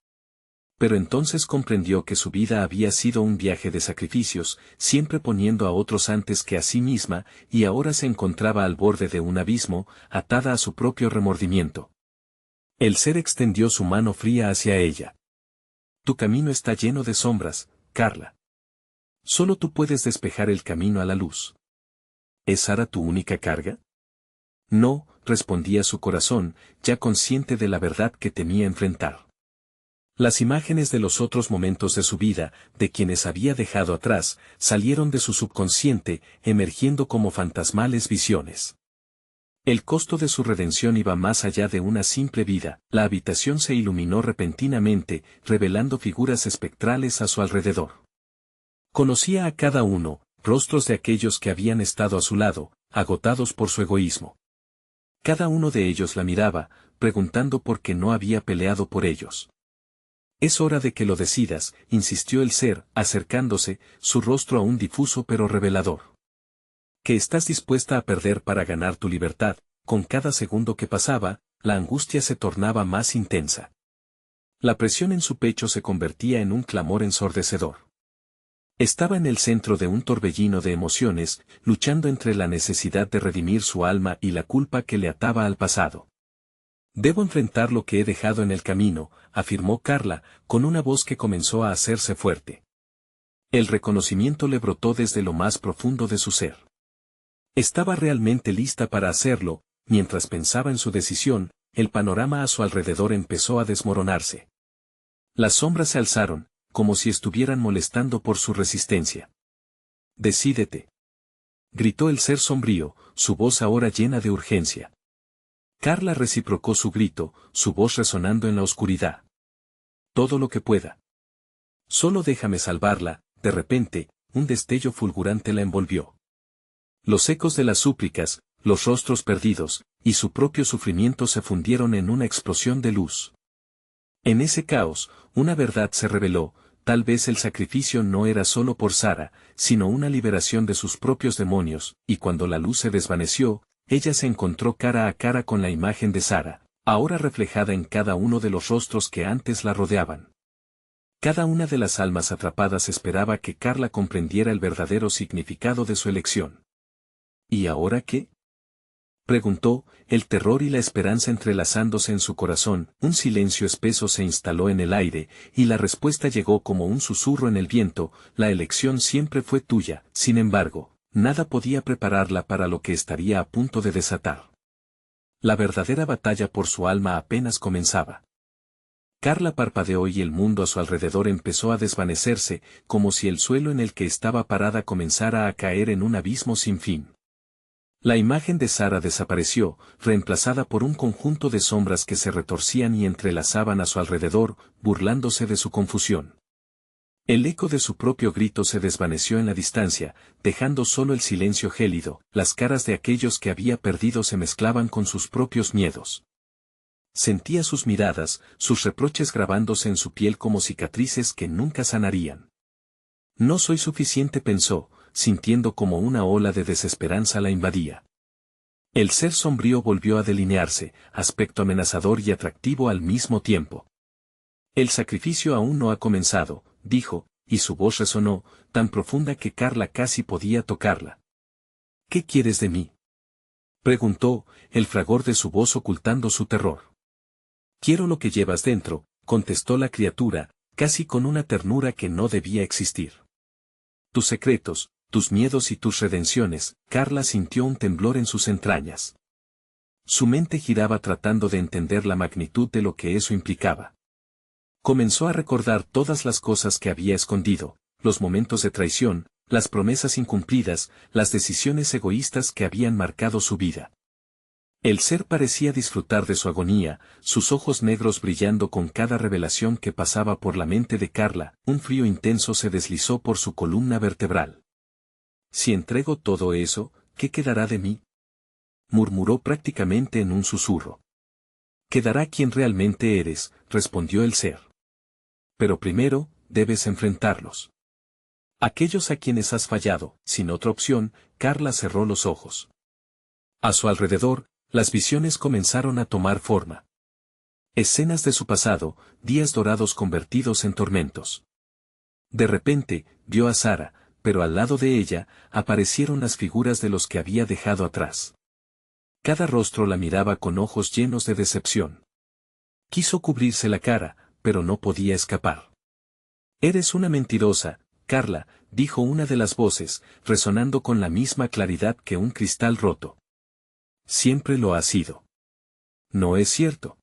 Pero entonces comprendió que su vida había sido un viaje de sacrificios, siempre poniendo a otros antes que a sí misma, y ahora se encontraba al borde de un abismo, atada a su propio remordimiento. El ser extendió su mano fría hacia ella. Tu camino está lleno de sombras, Carla. Solo tú puedes despejar el camino a la luz. ¿Es Sara tu única carga? No, respondía su corazón, ya consciente de la verdad que temía enfrentar. Las imágenes de los otros momentos de su vida, de quienes había dejado atrás, salieron de su subconsciente, emergiendo como fantasmales visiones. El costo de su redención iba más allá de una simple vida. La habitación se iluminó repentinamente, revelando figuras espectrales a su alrededor. Conocía a cada uno, rostros de aquellos que habían estado a su lado, agotados por su egoísmo. Cada uno de ellos la miraba, preguntando por qué no había peleado por ellos. Es hora de que lo decidas, insistió el ser, acercándose, su rostro aún difuso pero revelador. ¿Qué estás dispuesta a perder para ganar tu libertad? Con cada segundo que pasaba, la angustia se tornaba más intensa. La presión en su pecho se convertía en un clamor ensordecedor. Estaba en el centro de un torbellino de emociones, luchando entre la necesidad de redimir su alma y la culpa que le ataba al pasado. Debo enfrentar lo que he dejado en el camino, afirmó Carla, con una voz que comenzó a hacerse fuerte. El reconocimiento le brotó desde lo más profundo de su ser. Estaba realmente lista para hacerlo. Mientras pensaba en su decisión, el panorama a su alrededor empezó a desmoronarse. Las sombras se alzaron, como si estuvieran molestando por su resistencia. Decídete, gritó el ser sombrío, su voz ahora llena de urgencia. Carla reciprocó su grito, su voz resonando en la oscuridad. Todo lo que pueda. Solo déjame salvarla. De repente, un destello fulgurante la envolvió. Los ecos de las súplicas, los rostros perdidos, y su propio sufrimiento se fundieron en una explosión de luz. En ese caos, una verdad se reveló. Tal vez el sacrificio no era solo por Sara, sino una liberación de sus propios demonios, y cuando la luz se desvaneció, ella se encontró cara a cara con la imagen de Sara, ahora reflejada en cada uno de los rostros que antes la rodeaban. Cada una de las almas atrapadas esperaba que Carla comprendiera el verdadero significado de su elección. ¿Y ahora qué?, preguntó, el terror y la esperanza entrelazándose en su corazón. Un silencio espeso se instaló en el aire, y la respuesta llegó como un susurro en el viento: la elección siempre fue tuya. Sin embargo, nada podía prepararla para lo que estaría a punto de desatar. La verdadera batalla por su alma apenas comenzaba. Carla parpadeó y el mundo a su alrededor empezó a desvanecerse, como si el suelo en el que estaba parada comenzara a caer en un abismo sin fin. La imagen de Sara desapareció, reemplazada por un conjunto de sombras que se retorcían y entrelazaban a su alrededor, burlándose de su confusión. El eco de su propio grito se desvaneció en la distancia, dejando solo el silencio gélido. Las caras de aquellos que había perdido se mezclaban con sus propios miedos. Sentía sus miradas, sus reproches grabándose en su piel como cicatrices que nunca sanarían. No soy suficiente, pensó, sintiendo como una ola de desesperanza la invadía. El ser sombrío volvió a delinearse, aspecto amenazador y atractivo al mismo tiempo. El sacrificio aún no ha comenzado, dijo, y su voz resonó, tan profunda que Carla casi podía tocarla. ¿Qué quieres de mí?, preguntó, el fragor de su voz ocultando su terror. Quiero lo que llevas dentro, contestó la criatura, casi con una ternura que no debía existir. Tus secretos, tus miedos y tus redenciones. Carla sintió un temblor en sus entrañas. Su mente giraba tratando de entender la magnitud de lo que eso implicaba. Comenzó a recordar todas las cosas que había escondido, los momentos de traición, las promesas incumplidas, las decisiones egoístas que habían marcado su vida. El ser parecía disfrutar de su agonía, sus ojos negros brillando con cada revelación que pasaba por la mente de Carla, un frío intenso se deslizó por su columna vertebral. Si entrego todo eso, ¿qué quedará de mí? Murmuró prácticamente en un susurro. Quedará quien realmente eres, respondió el ser. Pero primero, debes enfrentarlos. Aquellos a quienes has fallado, sin otra opción, Carla cerró los ojos. A su alrededor, las visiones comenzaron a tomar forma. Escenas de su pasado, días dorados convertidos en tormentos. De repente, vio a Sara, pero al lado de ella, aparecieron las figuras de los que había dejado atrás. Cada rostro la miraba con ojos llenos de decepción. Quiso cubrirse la cara, pero no podía escapar. Eres una mentirosa, Carla, dijo una de las voces, resonando con la misma claridad que un cristal roto. Siempre lo ha sido. No es cierto.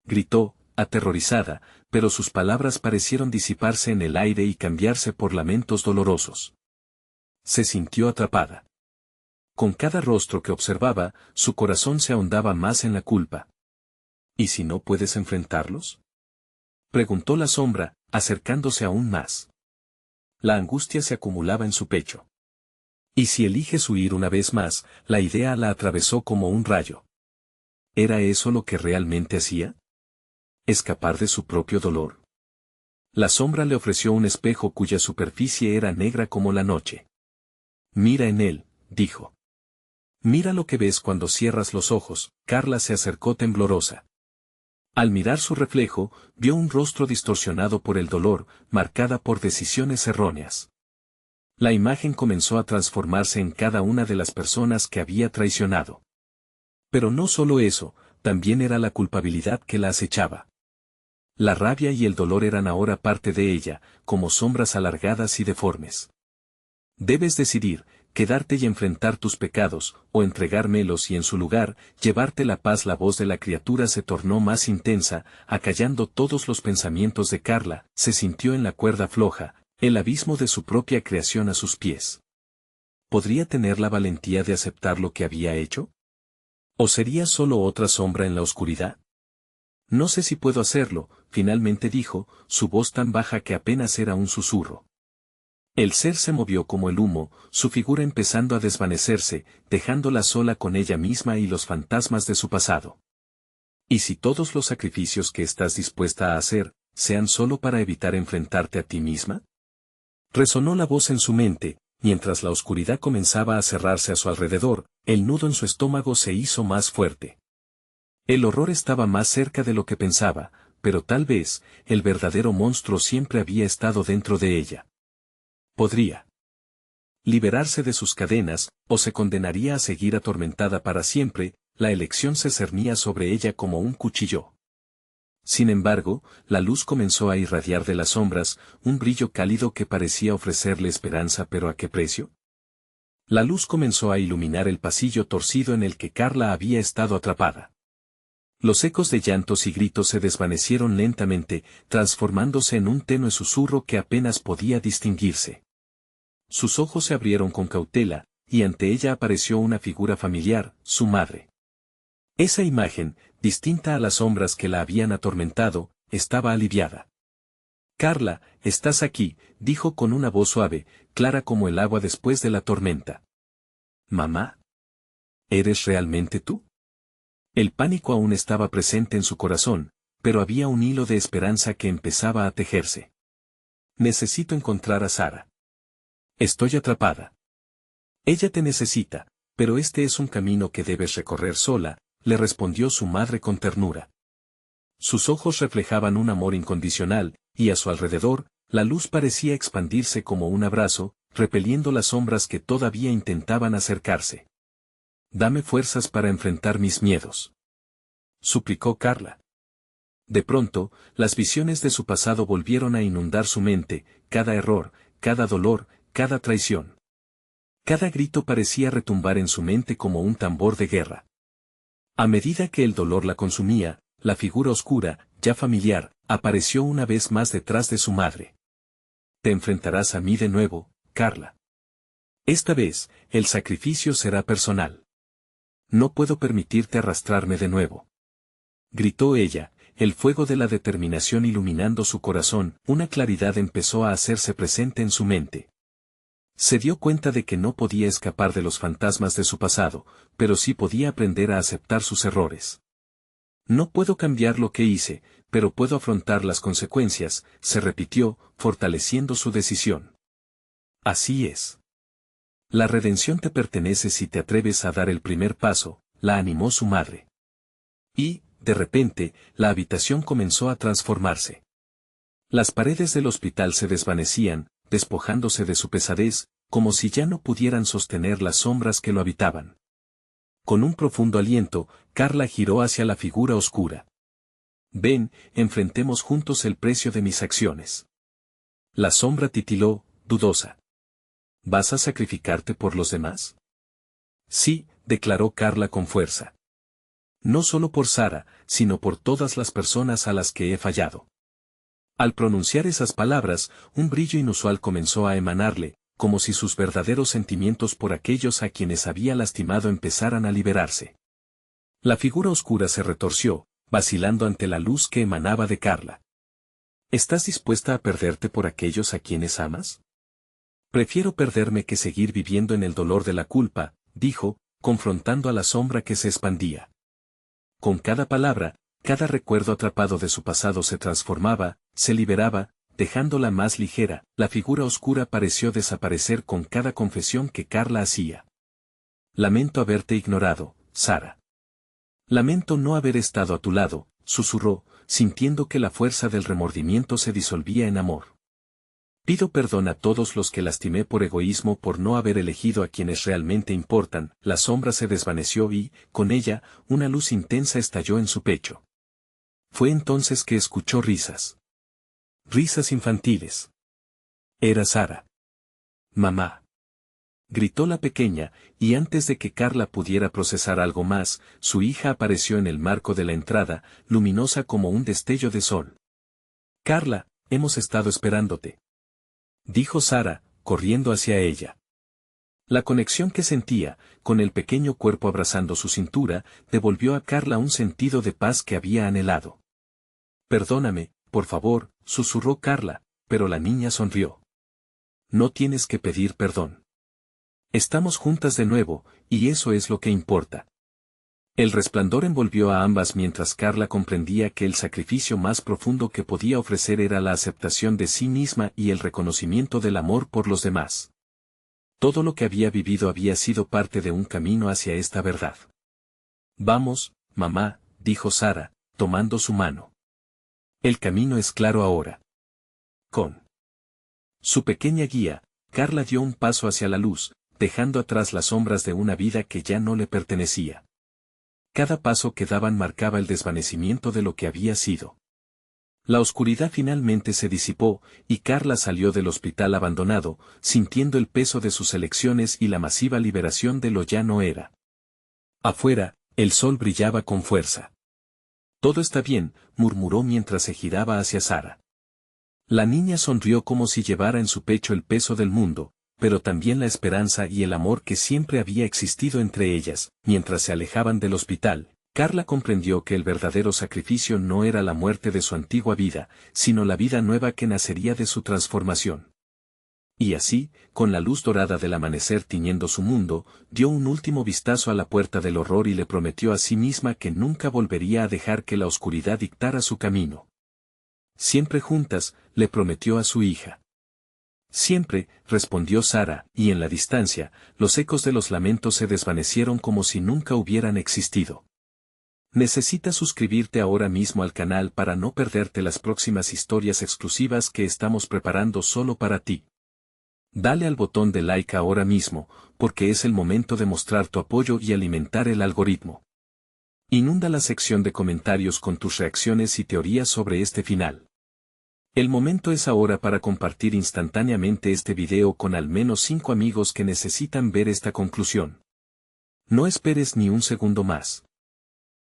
Gritó, aterrorizada, pero sus palabras parecieron disiparse en el aire y cambiarse por lamentos dolorosos. Se sintió atrapada. Con cada rostro que observaba, su corazón se ahondaba más en la culpa. ¿Y si no puedes enfrentarlos? Preguntó la sombra, acercándose aún más. La angustia se acumulaba en su pecho. ¿Y si eliges huir una vez más? La idea la atravesó como un rayo. ¿Era eso lo que realmente hacía? ¿Escapar de su propio dolor? La sombra le ofreció un espejo cuya superficie era negra como la noche. Mira en él, dijo. Mira lo que ves cuando cierras los ojos. Carla se acercó temblorosa. Al mirar su reflejo, vio un rostro distorsionado por el dolor, marcada por decisiones erróneas. La imagen comenzó a transformarse en cada una de las personas que había traicionado. Pero no solo eso, también era la culpabilidad que la acechaba. La rabia y el dolor eran ahora parte de ella, como sombras alargadas y deformes. Debes decidir, quedarte y enfrentar tus pecados, o entregármelos y en su lugar, llevarte la paz. La voz de la criatura se tornó más intensa, acallando todos los pensamientos de Carla, se sintió en la cuerda floja, el abismo de su propia creación a sus pies. ¿Podría tener la valentía de aceptar lo que había hecho? ¿O sería solo otra sombra en la oscuridad? No sé si puedo hacerlo, finalmente dijo, su voz tan baja que apenas era un susurro. El ser se movió como el humo, su figura empezando a desvanecerse, dejándola sola con ella misma y los fantasmas de su pasado. ¿Y si todos los sacrificios que estás dispuesta a hacer, sean solo para evitar enfrentarte a ti misma? Resonó la voz en su mente, mientras la oscuridad comenzaba a cerrarse a su alrededor, el nudo en su estómago se hizo más fuerte. El horror estaba más cerca de lo que pensaba, pero tal vez, el verdadero monstruo siempre había estado dentro de ella. Podría liberarse de sus cadenas, o se condenaría a seguir atormentada para siempre. La elección se cernía sobre ella como un cuchillo. Sin embargo, la luz comenzó a irradiar de las sombras, un brillo cálido que parecía ofrecerle esperanza, pero ¿a qué precio? La luz comenzó a iluminar el pasillo torcido en el que Carla había estado atrapada. Los ecos de llantos y gritos se desvanecieron lentamente, transformándose en un tenue susurro que apenas podía distinguirse. Sus ojos se abrieron con cautela, y ante ella apareció una figura familiar, su madre. Esa imagen, distinta a las sombras que la habían atormentado, estaba aliviada. Carla, estás aquí, dijo con una voz suave, clara como el agua después de la tormenta. ¿Mamá? ¿Eres realmente tú? El pánico aún estaba presente en su corazón, pero había un hilo de esperanza que empezaba a tejerse. Necesito encontrar a Sara. Estoy atrapada. Ella te necesita, pero este es un camino que debes recorrer sola, le respondió su madre con ternura. Sus ojos reflejaban un amor incondicional, y a su alrededor, la luz parecía expandirse como un abrazo, repeliendo las sombras que todavía intentaban acercarse. Dame fuerzas para enfrentar mis miedos, suplicó Carla. De pronto, las visiones de su pasado volvieron a inundar su mente, cada error, cada dolor, cada traición. Cada grito parecía retumbar en su mente como un tambor de guerra. A medida que el dolor la consumía, la figura oscura, ya familiar, apareció una vez más detrás de su madre. Te enfrentarás a mí de nuevo, Carla. Esta vez, el sacrificio será personal. No puedo permitirte arrastrarme de nuevo. Gritó ella, el fuego de la determinación iluminando su corazón, una claridad empezó a hacerse presente en su mente. Se dio cuenta de que no podía escapar de los fantasmas de su pasado, pero sí podía aprender a aceptar sus errores. No puedo cambiar lo que hice, pero puedo afrontar las consecuencias, se repitió, fortaleciendo su decisión. Así es. La redención te pertenece si te atreves a dar el primer paso, la animó su madre. Y, de repente, la habitación comenzó a transformarse. Las paredes del hospital se desvanecían, despojándose de su pesadez, como si ya no pudieran sostener las sombras que lo habitaban. Con un profundo aliento, Carla giró hacia la figura oscura. Ven, enfrentemos juntos el precio de mis acciones. La sombra titiló, dudosa. ¿Vas a sacrificarte por los demás? Sí, declaró Carla con fuerza. No solo por Sara, sino por todas las personas a las que he fallado. Al pronunciar esas palabras, un brillo inusual comenzó a emanarle, como si sus verdaderos sentimientos por aquellos a quienes había lastimado empezaran a liberarse. La figura oscura se retorció, vacilando ante la luz que emanaba de Carla. ¿Estás dispuesta a perderte por aquellos a quienes amas? Prefiero perderme que seguir viviendo en el dolor de la culpa, dijo, confrontando a la sombra que se expandía. Con cada palabra, cada recuerdo atrapado de su pasado se transformaba, se liberaba, dejándola más ligera. La figura oscura pareció desaparecer con cada confesión que Carla hacía. Lamento haberte ignorado, Sara. Lamento no haber estado a tu lado, susurró, sintiendo que la fuerza del remordimiento se disolvía en amor. Pido perdón a todos los que lastimé por egoísmo por no haber elegido a quienes realmente importan. La sombra se desvaneció y, con ella, una luz intensa estalló en su pecho. Fue entonces que escuchó risas. Risas infantiles. Era Sara. Mamá. Gritó la pequeña, y antes de que Carla pudiera procesar algo más, su hija apareció en el marco de la entrada, luminosa como un destello de sol. Carla, hemos estado esperándote. Dijo Sara, corriendo hacia ella. La conexión que sentía, con el pequeño cuerpo abrazando su cintura, devolvió a Carla un sentido de paz que había anhelado. Perdóname, por favor, susurró Carla, pero la niña sonrió. No tienes que pedir perdón. Estamos juntas de nuevo, y eso es lo que importa. El resplandor envolvió a ambas mientras Carla comprendía que el sacrificio más profundo que podía ofrecer era la aceptación de sí misma y el reconocimiento del amor por los demás. Todo lo que había vivido había sido parte de un camino hacia esta verdad. Vamos, mamá, dijo Sara, tomando su mano. El camino es claro ahora. Con su pequeña guía, Carla dio un paso hacia la luz, dejando atrás las sombras de una vida que ya no le pertenecía. Cada paso que daban marcaba el desvanecimiento de lo que había sido. La oscuridad finalmente se disipó, y Carla salió del hospital abandonado, sintiendo el peso de sus elecciones y la masiva liberación de lo ya no era. Afuera, el sol brillaba con fuerza. Todo está bien, murmuró mientras se giraba hacia Sara. La niña sonrió como si llevara en su pecho el peso del mundo, pero también la esperanza y el amor que siempre había existido entre ellas. Mientras se alejaban del hospital, Carla comprendió que el verdadero sacrificio no era la muerte de su antigua vida, sino la vida nueva que nacería de su transformación. Y así, con la luz dorada del amanecer tiñendo su mundo, dio un último vistazo a la puerta del horror y le prometió a sí misma que nunca volvería a dejar que la oscuridad dictara su camino. Siempre juntas, le prometió a su hija. Siempre, respondió Sara, y en la distancia, los ecos de los lamentos se desvanecieron como si nunca hubieran existido. Necesitas suscribirte ahora mismo al canal para no perderte las próximas historias exclusivas que estamos preparando solo para ti. Dale al botón de like ahora mismo, porque es el momento de mostrar tu apoyo y alimentar el algoritmo. Inunda la sección de comentarios con tus reacciones y teorías sobre este final. El momento es ahora para compartir instantáneamente este video con al menos 5 amigos que necesitan ver esta conclusión. No esperes ni un segundo más.